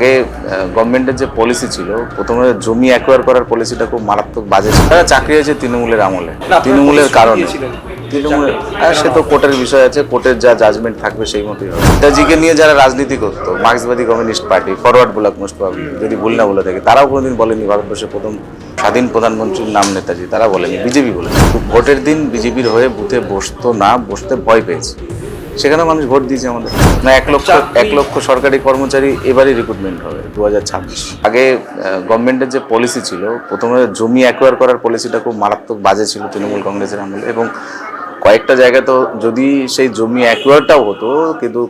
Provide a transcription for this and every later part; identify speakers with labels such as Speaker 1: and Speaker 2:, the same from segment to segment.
Speaker 1: আগে গভর্নমেন্টের যে পলিসি ছিল, প্রথমে জমি অ্যাকোয়ার করার পলিসিটা খুব মারাত্মক বাজে ছিল। তারা চাকরি হয়েছে তৃণমূলের আমলে, তৃণমূলের কারণে। তৃণমূলের সে তো কোর্টের বিষয় আছে, কোর্টের যা জাজমেন্ট থাকবে সেই মতোই হবে। নেতাজিকে নিয়ে যারা রাজনীতি করতো, মার্ক্সবাদী communist party, forward bloc most probably, যদি ভুল না বলে থাকে, তারাও কোনোদিন বলেনি ভারতবর্ষের প্রথম স্বাধীন প্রধানমন্ত্রীর নাম নেতাজি, তারা বলেনি, বিজেপি বলেছে। ভোটের দিন বিজেপির হয়ে বুথে বসতো না, বসতে ভয় পেয়েছে, সেখানে মানুষ ভোট দিয়েছে আমাদের। না, 1 লক্ষ সরকারি কর্মচারী এবারই রিক্রুটমেন্ট হবে 2026। আগে গভর্নমেন্টের যে পলিসি ছিল, প্রথমে জমি অ্যাকোয়ার করার পলিসিটা খুব মারাত্মক বাজে ছিল তৃণমূল কংগ্রেসের আমলে, এবং কয়েকটা জায়গায় তো যদি সেই জমি অ্যাকোয়ারটাও হতো, কিন্তু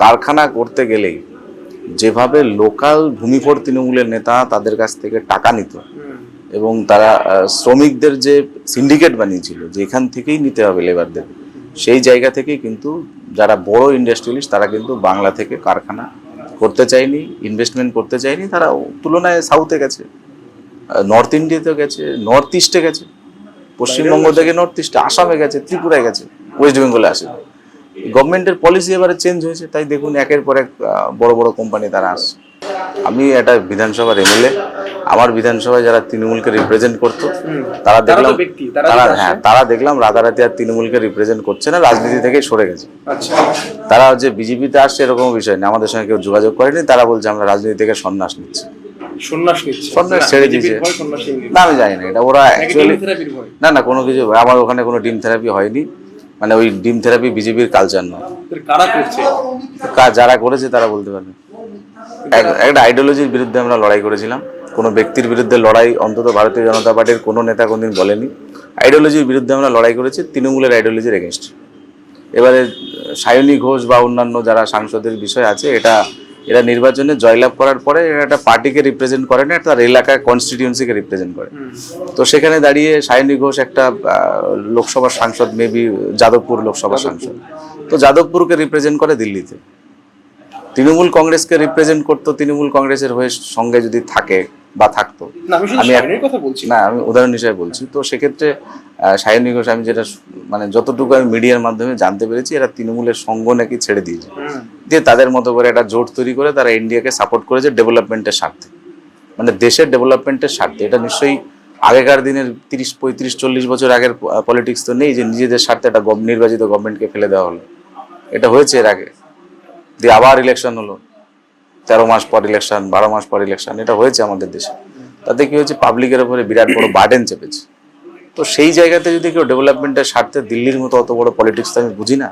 Speaker 1: কারখানা করতে গেলেই যেভাবে লোকাল ভূমিফোর তৃণমূলের নেতা তাদের কাছ থেকে টাকা নিত, এবং তারা শ্রমিকদের যে সিন্ডিকেট বানিয়েছিল, যেখান থেকেই নিতে হবে লেবারদের, সেই জায়গা থেকেই কিন্তু যারা বড় ইন্ডাস্ট্রিয়ালিস্ট তারা কিন্তু বাংলা থেকে কারখানা করতে চায়নি, ইনভেস্টমেন্ট করতে চায়নি। তারা তুলনায় সাউথে গেছে, নর্থ ইন্ডিয়াতে গেছে, নর্থ ইস্টে গেছে, পশ্চিমবঙ্গ থেকে নর্থ ইস্টে, আসামে গেছে, ত্রিপুরায় গেছে, ওয়েস্ট বেঙ্গলে আসে। গভর্নমেন্টের পলিসি এবারে চেঞ্জ হয়েছে, তাই দেখুন একের পর এক বড় বড় কোম্পানি তারা আসছে। আমি একটা বিধানসভার এমএলএ, আমার বিধানসভায় যারা তৃণমূলকে রিপ্রেজেন্ট করতো তারা দেখলাম রাতারাতি আর তৃণমূলকে রিপ্রেজেন্ট করছে না, রাজনীতি থেকে সরে গেছে। তারা যে বিজেপিতে আসছে এরকম বিষয় না, আমাদের সঙ্গে কেউ যোগাযোগ করেনি, তারা বলছে আমরা রাজনীতি থেকে সন্ন্যাস নিচ্ছি। সন্ন্যাস ছেড়ে দিয়েছে না, আমি জানি না এটা ওরা অ্যাকচুয়ালি, না কোনো কিছু, আমার ওখানে কোনো ডিম থেরাপি হয়নি, মানে ওই ডিম থেরাপি বিজেপির কালচার নয়। যারা করেছে তারা বলতে পারবে। একটা আইডিওলজির বিরুদ্ধে আমরা লড়াই করেছিলাম, কোনো ব্যক্তির বিরুদ্ধে লড়াই অন্তত ভারতীয় জনতা পার্টির কোনো নেতা কোনদিন বলেনি। আইডিওলজির বিরুদ্ধে আমরা লড়াই করেছি, তৃণমূলের আইডিওলজির এগেনস্ট। এবারে সায়নী ঘোষ বা অন্যান্য যারা সাংসদের বিষয় আছে, এরা নির্বাচনে জয়লাভ করার পরে এরা একটা পার্টিকে রিপ্রেজেন্ট করে না, তার এলাকায় কনস্টিটিউয়েন্সিকে রিপ্রেজেন্ট করে। তো সেখানে দাঁড়িয়ে সায়নী ঘোষ একটা লোকসভার সাংসদ, মেবি যাদবপুর লোকসভার সাংসদ, তো যাদবপুরকে রিপ্রেজেন্ট করে দিল্লিতে। তৃণমূল কংগ্রেসকে রিপ্রেজেন্ট করতো, তৃণমূল কংগ্রেসের হয়ে সঙ্গে যদি থাকে বা থাকতো, আমি উদাহরণ হিসেবে বলছি। তো সেক্ষেত্রে সায়নী ঘোষ, আমি যেটা মানে যতটুকু আমি মিডিয়ার মাধ্যমে জানতে পেরেছি, এরা তৃণমূলের সঙ্গ নাকি ছেড়ে দিয়েছে, দিয়ে তাদের মতো করে একটা জোট তৈরি করে তারা ইন্ডিয়াকে সাপোর্ট করেছে ডেভেলপমেন্টের স্বার্থে, মানে দেশের ডেভেলপমেন্টের স্বার্থে। এটা নিশ্চয়ই আগেকার দিনের 30, 35, 40 বছর আগের পলিটিক্স তো নেই যে নিজেদের স্বার্থে একটা নির্বাচিত গভর্নমেন্টকে ফেলে দেওয়া হলো। এটা হয়েছে এর আগে, দিয়ে আবার ইলেকশন হলো, 13 মাস পর ইলেকশন, 12 মাস পর ইলেকশন, এটা হয়েছে আমাদের দেশে। তাতে কি হয়েছে, পাবলিকের উপরে বিরাট বড় বার্ডেন চেপেছে। তো সেই জায়গাতে যদি কেউ ডেভেলপমেন্টের স্বার্থে, দিল্লির মতো অত বড় পলিটিক্স তো আমি বুঝি না।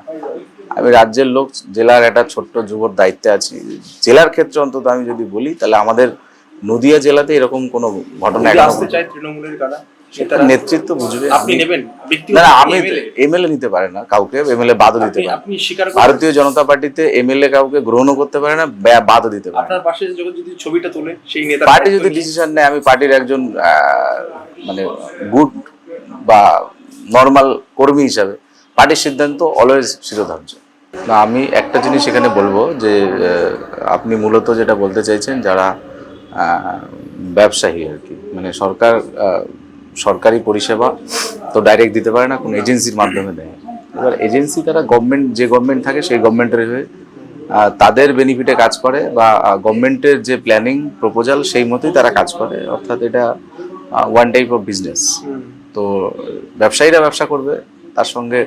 Speaker 1: আমি রাজ্যের লোক, জেলার একটা ছোট্ট যুবর দায়িত্বে আছি। জেলার ক্ষেত্রে অন্তত আমি যদি বলি, তাহলে আমাদের নদিয়া জেলাতে এরকম কোনো ঘটনা নেতৃত্ব বুঝবে। না, আমি এমএলএ নিতে পারে না কাউকে, এমএলএ বাদও দিতে পারে। ভারতীয় জনতা পার্টিতে এমএলএ কাউকে গ্রহণও করতে পারে না, বাদও দিতে পারে। পার্টি যদি ডিসিশন নেয়, আমি পার্টির একজন মানে গুড বা নর্মাল কর্মী হিসাবে পার্টির সিদ্ধান্ত অলওয়েজ শিরোধার্য। না, আমি একটা জিনিস এখানে বলবো যে আপনি মূলত যেটা বলতে চাইছেন, যারা ব্যবসায়ী আর কি, মানে সরকারি পরিষেবা তো ডাইরেক্ট দিতে পারে না, কোনো এজেন্সির মাধ্যমে দেয়। এবার এজেন্সি তারা যে গভর্নমেন্ট থাকে সেই গভর্নমেন্টের হয়ে তাদের বেনিফিটে কাজ করে, বা গভর্নমেন্টের যে প্ল্যানিং প্রপোজাল সেই মতোই তারা কাজ করে, অর্থাৎ এটা ওয়ান টাইপ অফ বিজনেস। তো ব্যবসায়ীরা ব্যবসা করবে, তার সঙ্গে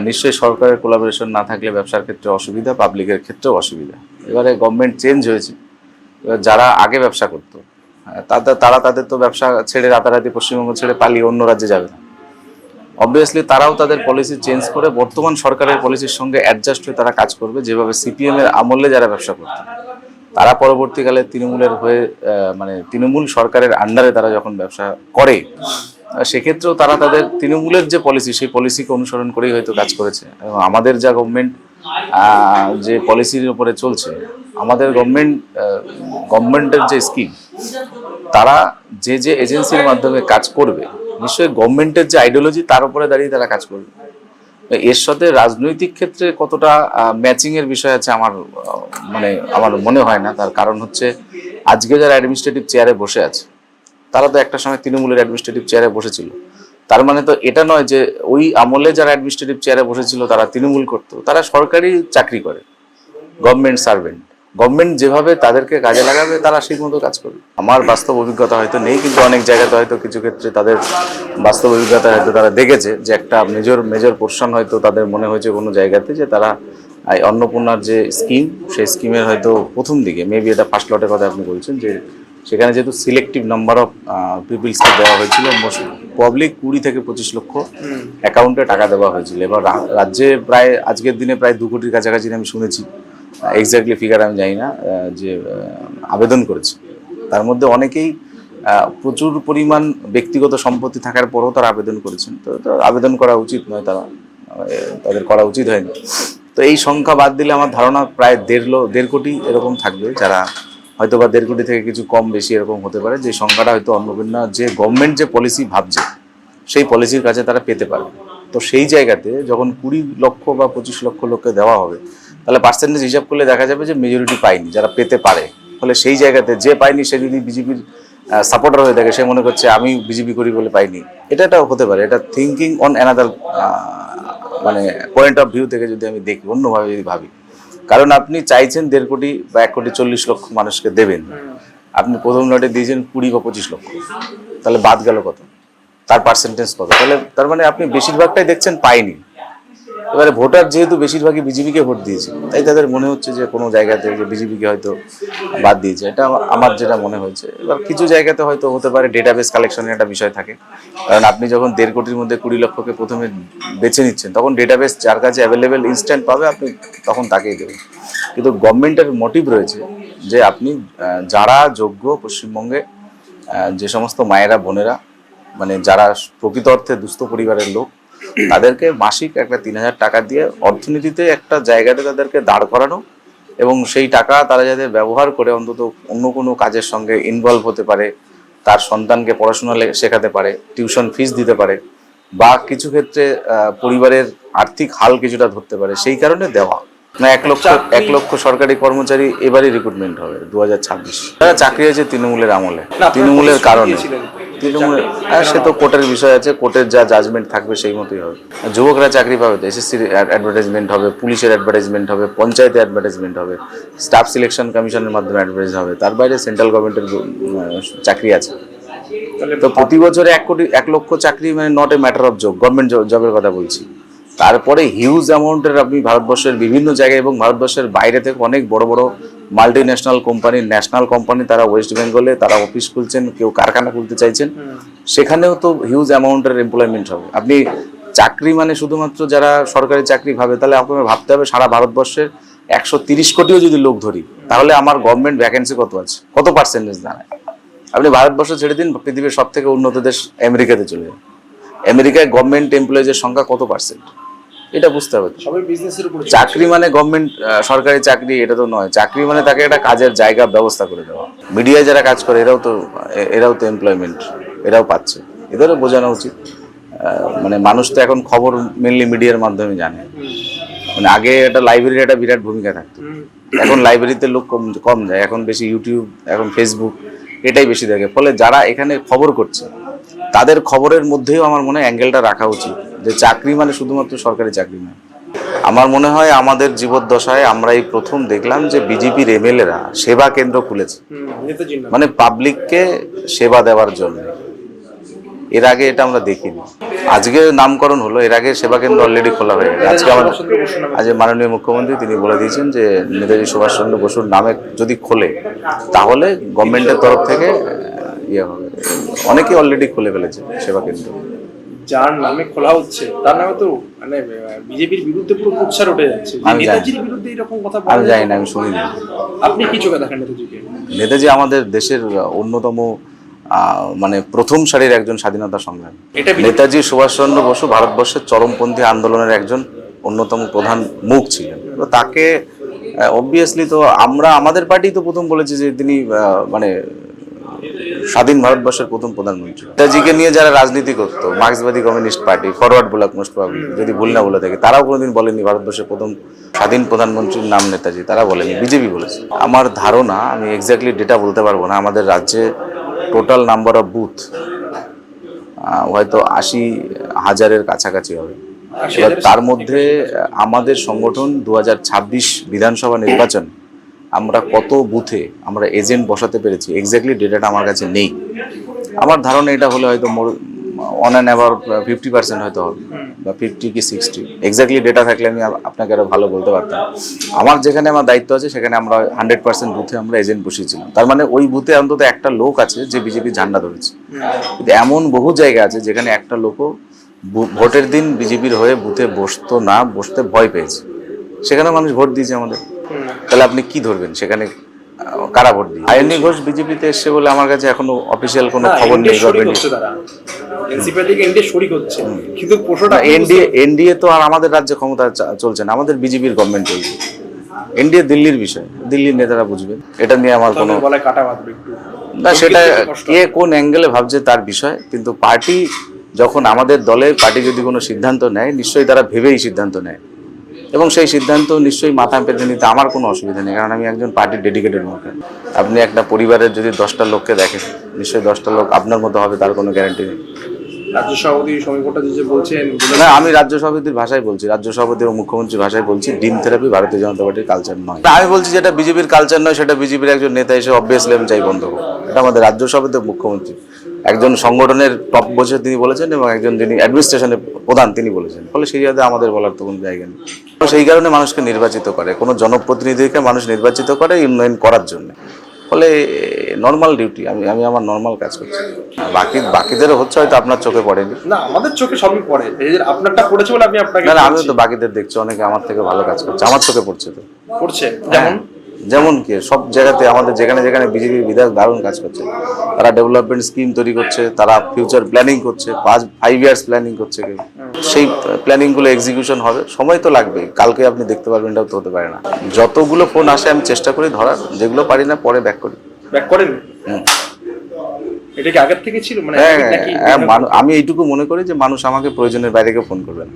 Speaker 1: নিশ্চয়ই সরকারের কোলাবোরেশন না থাকলে ব্যবসার ক্ষেত্রে অসুবিধা, পাবলিকের ক্ষেত্রেও অসুবিধা। এবারে গভর্নমেন্ট চেঞ্জ হয়েছে, এবার যারা আগে ব্যবসা করতো তাদের তো ব্যবসা ছেড়ে রাতারাতি পশ্চিমবঙ্গ ছেড়ে পালিয়ে অন্য রাজ্যে যাবে না। অবভিয়াসলি তারাও তাদের পলিসি চেঞ্জ করে বর্তমান সরকারের পলিসির সঙ্গে অ্যাডজাস্ট হয়ে তারা কাজ করবে। যেভাবে সিপিএম এর আমলে যারা ব্যবসা করতো, তারা পরবর্তীকালে তৃণমূলের হয়ে, মানে তৃণমূল সরকারের আন্ডারে তারা যখন ব্যবসা করে, সেক্ষেত্রেও তারা তাদের তৃণমূলের যে পলিসি, সেই পলিসিকে অনুসরণ করেই হয়তো কাজ করেছে। এবং আমাদের যা গভর্নমেন্ট যে পলিসির উপরে চলছে, আমাদের গভর্নমেন্টের যে স্কিম, তারা যে এজেন্সির মাধ্যমে কাজ করবে, নিশ্চয়ই গভর্নমেন্টের যে আইডিওলজি তার উপরে দাঁড়িয়ে তারা কাজ করবে। এর সাথে রাজনৈতিক ক্ষেত্রে কতটা ম্যাচিং এর বিষয় আছে আমার মনে হয় না। তার কারণ হচ্ছে, আজকে যারা অ্যাডমিনিস্ট্রেটিভ চেয়ারে বসে আছে, তারা তো একটা সময় তৃণমূলের অ্যাডমিনিস্ট্রেটিভ চেয়ারে বসেছিল। তার মানে তো এটা নয় যে ওই আমলে যারা অ্যাডমিনিস্ট্রেটিভ চেয়ারে বসেছিল তারা তৃণমূল করতো। তারা সরকারি চাকরি করে, গভর্নমেন্ট সার্ভেন্ট। গভর্নমেন্ট যেভাবে তাদেরকে কাজে লাগাবে তারা সেই মতো কাজ করবে। আমার বাস্তব অভিজ্ঞতা হয়তো নেই, কিন্তু অনেক জায়গাতে হয়তো কিছু ক্ষেত্রে তাদের বাস্তব অভিজ্ঞতা হয়তো তারা দেখেছে যে একটা মেজর পোর্শন হয়তো তাদের মনে হয়েছে কোনো জায়গাতে যে তারা এই অন্নপূর্ণার যে স্কিম, সেই স্কিমের হয়তো প্রথম দিকে মেবি এটা ফার্স্ট লটের কথা আপনি বলছেন, যে সেখানে যেহেতু সিলেক্টিভ নাম্বার অফ পিপলসকে দেওয়া হয়েছিল, মোস্ট পাবলিক 20 থেকে 25 লক্ষ অ্যাকাউন্টে টাকা দেওয়া হয়েছিল। এবার রাজ্যে প্রায় আজকের দিনে প্রায় 2 কোটির কাছাকাছি আমি শুনেছি, এক্স্যাক্টলি ফিগার আমি জানি না, যে আবেদন করেছে। তার মধ্যে অনেকেই প্রচুর পরিমাণ ব্যক্তিগত সম্পত্তি থাকার পরও তারা আবেদন করেছেন। তো আবেদন করা উচিত নয়, তাদের করা উচিত হয়নি। তো এই সংখ্যা বাদ দিলে আমার ধারণা প্রায় 1.5 কোটি এরকম থাকবে, যারা হয়তো বা 1.5 কোটি থেকে কিছু কম বেশি এরকম হতে পারে, যে সংখ্যাটা হয়তো অন্নপূর্ণা যে গভর্নমেন্ট যে পলিসি ভাবছে সেই পলিসির কাছে তারা পেতে পারে। তো সেই জায়গাতে যখন 20 লক্ষ বা 25 লক্ষ লোককে দেওয়া হবে, তাহলে পার্সেন্টেজ হিসাব করলে দেখা যাবে যে মেজরিটি পায়নি যারা পেতে পারে। ফলে সেই জায়গাতে যে পায়নি সে যদি বিজেপির সাপোর্টার হয়ে থাকে, সে মনে করছে আমি বিজেপি করি বলে পাইনি, এটাও হতে পারে। এটা থিঙ্কিং অন অ্যানাদার মানে পয়েন্ট অফ ভিউ থেকে যদি আমি দেখি, অন্যভাবে যদি ভাবি, কারণ আপনি চাইছেন 1.5 কোটি বা 1.40 লক্ষ মানুষকে দেবেন, আপনি প্রথম লটে দিয়েছেন 20 বা 25 লক্ষ, তাহলে বাদ গেল কত, তার পার্সেন্টেজ কত? তাহলে তার মানে আপনি বেশিরভাগটাই দেখছেন পাইনি। এবারে ভোটার যেহেতু বেশিরভাগই বিজেপিকে ভোট দিয়েছে, তাই তাদের মনে হচ্ছে যে কোনো জায়গাতে যে বিজেপিকে হয়তো বাদ দিয়েছে, এটা আমার যেটা মনে হয়েছে। এবার কিছু জায়গাতে হয়তো হতে পারে ডেটাবেস কালেকশনের একটা বিষয় থাকে, কারণ আপনি যখন 1.5 কোটির মধ্যে 20 লক্ষকে প্রথমে বেছে নিচ্ছেন, তখন ডেটাবেস যার কাছে অ্যাভেলেবেল ইনস্ট্যান্ট পাবে আপনি তখন তাকেই দেবেন। কিন্তু গভর্নমেন্টের মোটিভ রয়েছে যে আপনি যারা যোগ্য পশ্চিমবঙ্গে, যে সমস্ত মায়েরা বোনেরা, মানে যারা প্রকৃত অর্থে দুস্থ পরিবারের লোক, তাদেরকে মাসিক একটা 3,000 টাকা দিয়ে অর্থনীতিতে একটা জায়গাতে তাদেরকে দাঁড় করানো, এবং সেই টাকা তারা যাতে ব্যবহার করে অন্তত অন্য কোনো কাজের সঙ্গে ইনভলভ হতে পারে, তার সন্তানকে পড়াশোনা শেখাতে পারে, টিউশন ফিস দিতে পারে, বা কিছু ক্ষেত্রে পরিবারের আর্থিক হাল কিছুটা ধরতে পারে, সেই কারণে দেওয়া। না, 1 লক্ষ সরকারি কর্মচারী এবারই রিক্রুটমেন্ট হবে 2026। তারা চাকরি হয়েছে তৃণমূলের আমলে, তৃণমূলের কারণে। তৃণমূলের সে তো কোর্টের বিষয় আছে, কোর্টের যা জাজমেন্ট থাকবে সেই মতোই হবে। যুবকরা চাকরি পাবে তো, এসএসসির অ্যাডভার্টাইজমেন্ট হবে, পুলিশের অ্যাডভার্টাইজমেন্ট হবে, পঞ্চায়েতে অ্যাডভার্টাইজমেন্ট হবে, স্টাফ সিলেকশন কমিশনের মাধ্যমে অ্যাডভার্টাইজ হবে, তার বাইরে সেন্ট্রাল গভর্নমেন্টের চাকরি আছে। তো প্রতি বছরে 1 লক্ষ চাকরি, মানে not a matter of job, government জবের কথা বলছি। তারপরে হিউজ অ্যামাউন্টের আপনি ভারতবর্ষের বিভিন্ন জায়গায় এবং ভারতবর্ষের বাইরে থেকে অনেক বড় বড় multi national company, national company, তারা ওয়েস্ট বেঙ্গলে তারা অফিস খুলছেন, কেউ কারখানা খুলতে চাইছেন, সেখানেও তো হিউজ অ্যামাউন্টের এমপ্লয়মেন্ট হবে। আপনি চাকরি মানে শুধুমাত্র যারা সরকারি চাকরি ভাবে, তাহলে আপনাকে ভাবতে হবে সারা ভারতবর্ষের 130 কোটিও যদি লোক ধরি, তাহলে আমার গভর্নমেন্ট ভ্যাকেন্সি কত আছে, কত পার্সেন্টেজ দাঁড়ায়। আপনি ভারতবর্ষ ছেড়ে দিন, পৃথিবীর সব থেকে উন্নত দেশ আমেরিকাতে চলে যান, আমেরিকায় গভর্নমেন্ট এমপ্লয়িজের সংখ্যা কত পার্সেন্ট, এটা বুঝতে হবে। চাকরি মানে গভর্নমেন্ট সরকারি চাকরি এটা তো নয়। চাকরি মানে তাকে একটা কাজের জায়গা ব্যবস্থা করে দেওয়া। মিডিয়ায় যারা কাজ করে এরাও তো এমপ্লয়মেন্ট, এরাও পাচ্ছে, এদেরও বোঝানো উচিত। মানে মানুষ তো এখন খবর মেনলি মিডিয়ার মাধ্যমে জানে। মানে আগে একটা লাইব্রেরির একটা বিরাট ভূমিকা থাকতো, এখন লাইব্রেরিতে লোক কম যায়, এখন বেশি ইউটিউব, এখন ফেসবুক, এটাই বেশি দেখে। ফলে যারা এখানে খবর করছে তাদের খবরের মধ্যেও আমার মনে হয় অ্যাঙ্গেলটা রাখা উচিত, যে চাকরি মানে শুধুমাত্র সরকারি চাকরি নয়। আমার মনে হয় আমাদের জীবদ্দশায় আমরা এই প্রথম দেখলাম যে বিজেপির এমএলএরা সেবা কেন্দ্র খুলেছে, মানে পাবলিককে সেবা দেওয়ার জন্য। এর আগে এটা আমরা দেখিনি। আজকে নামকরণ হলো, এর আগে সেবা কেন্দ্র অলরেডি খোলা হয়ে গেছে। আজকে মাননীয় মুখ্যমন্ত্রী তিনি বলে দিয়েছেন যে নেতাজি সুভাষচন্দ্র বসুর নামে যদি খোলে, তাহলে গভর্নমেন্টের তরফ থেকে ইয়ে হবে। অনেকেই অলরেডি খুলে ফেলেছে সেবা কেন্দ্র।
Speaker 2: যার নামে খোলা হচ্ছে তার নামে তো মানে বিজেপির বিরুদ্ধে পুরো কুৎসার উঠে যাচ্ছে। নেতাজির বিরুদ্ধে এরকম কথা
Speaker 1: আমি জানি না, আমি শুনিনি।
Speaker 2: আপনি কি চোখে দেখেন নেতাজিকে?
Speaker 1: নেতাজি আমাদের দেশের অন্যতম মানে প্রথম সারির একজন স্বাধীনতা সংগ্রামী। নেতাজি সুভাষচন্দ্র বসু ভারতবর্ষের চরমপন্থী আন্দোলনের একজন অন্যতম প্রধান মুখ ছিলেন। তো তাকে অবভিয়াসলি তো আমরা, আমাদের পার্টি তো প্রথম বলেছি যে তিনি মানে স্বাধীন ভারতবর্ষের প্রথম প্রধানমন্ত্রী। নেতাজিকে নিয়ে যারা রাজনীতি করতো, মার্ক্সবাদী communist party, forward bloc most probably, যদি ভুল না বলে থাকে, তারাও কোনোদিন বলেনি ভারতবর্ষের প্রথম স্বাধীন প্রধানমন্ত্রীর নাম নেতাজি, তারা বলেনি, বিজেপি বলেছে। আমার ধারণা, আমি এক্স্যাক্টলি ডেটা বলতে পারবো না, আমাদের রাজ্যে টোটাল নাম্বার অফ বুথ হয়তো 80,000-এর কাছাকাছি হবে। এবার তার মধ্যে আমাদের সংগঠন 2026 বিধানসভা নির্বাচন আমরা কত বুথে আমরা এজেন্ট বসাতে পেরেছি এক্স্যাক্টলি ডেটাটা আমার কাছে নেই। আমার ধারণা এটা হলে হয়তো অন অ্যান্ড অ্যাবাউট 50% হয়তো হবে, বা 50 কি 60। এক্স্যাক্টলি ডেটা থাকলে আমি আপনাকে আরো ভালো বলতে পারতাম। আমার যেখানে আমার দায়িত্ব আছে সেখানে আমরা 100% বুথে আমরা এজেন্ট বসিয়েছিলাম। তার মানে ওই বুথে অন্তত একটা লোক আছে যে বিজেপি ঝান্ডা ধরেছে। কিন্তু এমন বহু জায়গা আছে যেখানে একটা লোকও ভোটের দিন বিজেপির হয়ে বুথে বসতে ভয় পেয়েছে, সেখানে মানুষ ভোট দিয়েছে আমাদের। তাহলে আপনি কি ধরবেন সেখানে কারা ভোট দিয়ে? আয়নী ঘোষ বিজেপিতে এসছে বলে আমার কাছে এখনো অফিসিয়াল কোনো খবর নেই।
Speaker 2: কিন্তু
Speaker 1: এনডিএ তো আর আমাদের রাজ্যে ক্ষমতা চলছে না, আমাদের বিজেপির গভর্নমেন্ট চলছে। এনডিএ দিল্লির বিষয়, দিল্লির নেতারা বুঝবেন, এটা নিয়ে আমার কোনো না। সেটা কে কোন অ্যাঙ্গেলে ভাবছে তার বিষয়, কিন্তু পার্টি যখন আমাদের দলের পার্টি যদি কোনো সিদ্ধান্ত নেয় নিশ্চয়ই তারা ভেবেই সিদ্ধান্ত নেয়, এবং সেই সিদ্ধান্ত নিশ্চয়ই মাথা পেতে নিতে আমার কোনো অসুবিধা নেই, কারণ আমি একজন পার্টির ডেডিকেটেড মেম্বার। আপনি একটা পরিবারের যদি 10টা লোককে দেখেন, নিশ্চয়ই 10টা লোক আপনার মতো হবে তার কোনো গ্যারান্টি নেই।
Speaker 2: রাজ্য সভাপতি সমীর ভট্টাচার্য বলছেন
Speaker 1: না, আমি রাজ্য সভাপতির ভাষায় বলছি, রাজ্য সভাপতি ও মুখ্যমন্ত্রীর ভাষায় বলছি, ডিম থেরাপি ভারতীয় জনতা পার্টির কালচার নয়। আমি বলছি যেটা বিজেপির কালচার নয় সেটা বিজেপির একজন নেতা এসে অবভিয়াসলি আমি চাই বন্ধ করবো। এটা আমাদের রাজ্য সভাপতি ও মুখ্যমন্ত্রী, একজন সংগঠনের টপ বসে তিনি বলেছেন, এবং একজন যিনি অ্যাডমিনিস্ট্রেশনের প্রধান তিনি বলেছেন। ফলে সেই জায়গায় আমাদের বলার তো কোনো জায়গা নেই। তো সেই কারণে মানুষকে নির্বাচিত করে, কোনো জনপ্রতিনিধিকে মানুষ নির্বাচিত করে উন্নয়ন করার জন্য। ফলে নর্মাল ডিউটি, আমি আমার নর্মাল কাজ করছি। বাকিদেরও হচ্ছে, হয়তো আপনার চোখে পড়েনি।
Speaker 2: না, আমাদের চোখে সবই পড়ে, এই যে আপনারটা পড়েছে বলে আমি আপনাকে
Speaker 1: না, আমিও তো বাকিদের দেখছি, অনেকে আমার থেকে ভালো কাজ করছে, আমার চোখে পড়ছে তো।
Speaker 2: পড়ছে
Speaker 1: যেমন কি সব জায়গাতে আমাদের যেখানে যেখানে বিজেপির বিধায়ক দারুণ কাজ করছে, তারা ডেভেলপমেন্ট স্কিম তৈরি করছে, তারা ফিউচার প্ল্যানিং করছে, 5 ইয়ার্স প্ল্যানিং করছে কেউ। সেই প্ল্যানিংগুলো এক্সিকিউশন হবে, সময় তো লাগবে, কালকে আপনি দেখতে পারবেন এটাও তো হতে পারে না। যতগুলো ফোন আসে আমি চেষ্টা করি ধরার, যেগুলো পারি না পরে ব্যাক করেন।
Speaker 2: এটা কি আগের থেকে ছিল, মানে
Speaker 1: আমি এইটুকু মনে করি যে মানুষ আমাকে প্রয়োজনের বাইরে ফোন করবে না।